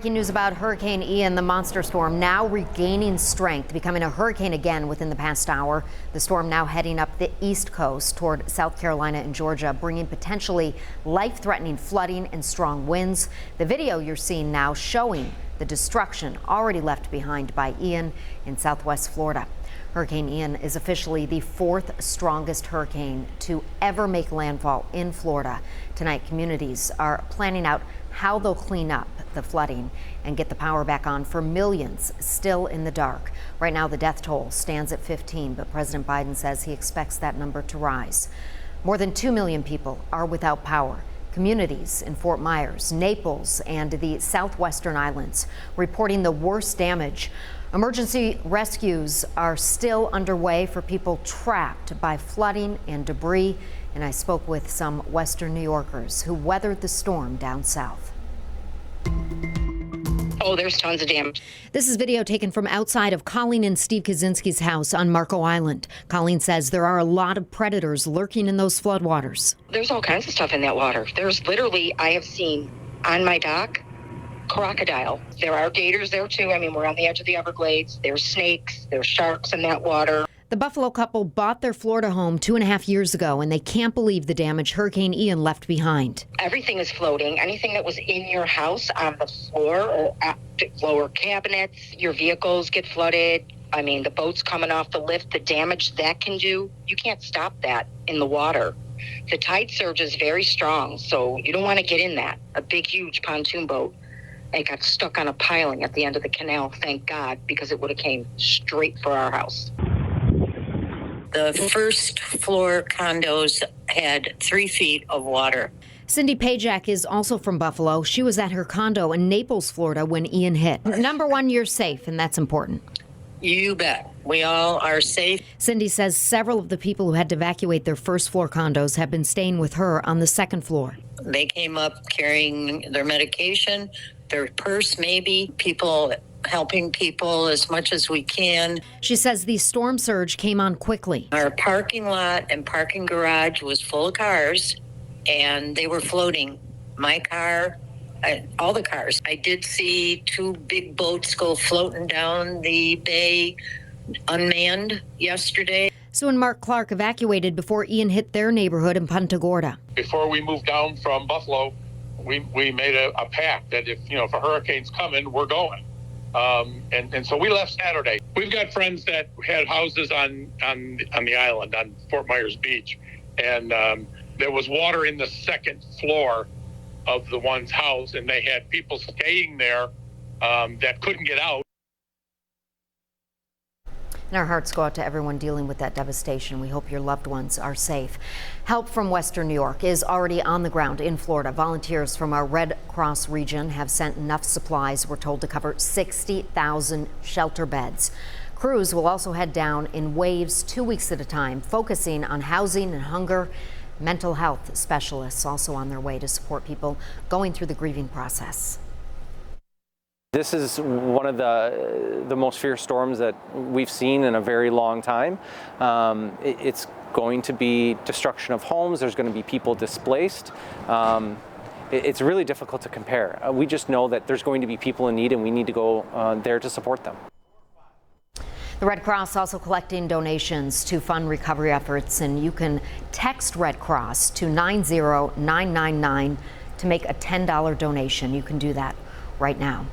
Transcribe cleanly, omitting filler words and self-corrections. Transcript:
Breaking news about Hurricane Ian, the monster storm now regaining strength, becoming a hurricane again within the past hour. The storm now heading up the east coast toward South Carolina and Georgia, bringing potentially life-threatening flooding and strong winds. The video you're seeing now showing the destruction already left behind by Ian in southwest Florida. Hurricane Ian is officially the fourth strongest hurricane to ever make landfall in Florida. Tonight, communities are planning out how they'll clean up the flooding and get the power back on for millions still in the dark. Right now, the death toll stands at 15, but President Biden says he expects that number to rise. More than 2 million people are without power. Communities in Fort Myers, Naples, and the southwestern islands reporting the worst damage. Emergency rescues are still underway for people trapped by flooding and debris. And I spoke with some Western New Yorkers who weathered the storm down south. Oh, there's tons of damage. This is video taken from outside of Colleen and Steve Kaczynski's house on Marco Island. Colleen says there are a lot of predators lurking in those floodwaters. There's all kinds of stuff in that water. There's literally, I have seen on my dock, crocodile. There are gators there too. I mean, we're on the edge of the Everglades. There's snakes, there's sharks in that water. The Buffalo couple bought their Florida home 2.5 years ago, and they can't believe the damage Hurricane Ian left behind. Everything is floating. Anything that was in your house on the floor or lower cabinets, your vehicles get flooded. I mean, the boats coming off the lift, the damage that can do, you can't stop that in the water. The tide surge is very strong, so you don't want to get in that. A big, huge pontoon boat. It got stuck on a piling at the end of the canal, thank God, because it would have came straight for our house. The first floor condos had 3 feet of water. Cindy Pajak is also from Buffalo. She was at her condo in Naples, Florida when Ian hit. Number one, you're safe, and that's important. You bet. We all are safe. Cindy says several of the people who had to evacuate their first floor condos have been staying with her on the second floor. They came up carrying their medication, their purse maybe, people helping people as much as we can. She says the storm surge came on quickly. Our parking lot and parking garage was full of cars, and they were floating. My car, all the cars. I did see 2 big boats go floating down the bay unmanned yesterday. Sue and Mark Clark evacuated before Ian hit their neighborhood in Punta Gorda. Before we moved down from Buffalo, we made a pact that if a hurricane's coming, we're going. And so we left Saturday. We've got friends that had houses on the island, on Fort Myers Beach, and there was water in the second floor of the one's house, and they had people staying there that couldn't get out. And our hearts go out to everyone dealing with that devastation. We hope your loved ones are safe. Help from Western New York is already on the ground in Florida. Volunteers from our Red Cross region have sent enough supplies, we're told, to cover 60,000 shelter beds. Crews will also head down in waves 2 weeks at a time, focusing on housing and hunger. Mental health specialists also on their way to support people going through the grieving process. This is one of the most fierce storms that we've seen in a very long time. It's going to be destruction of homes. There's going to be people displaced. It's really difficult to compare. We just know that there's going to be people in need, and we need to go there to support them. The Red Cross also collecting donations to fund recovery efforts, and you can text Red Cross to 90999 to make a $10 donation. You can do that right now.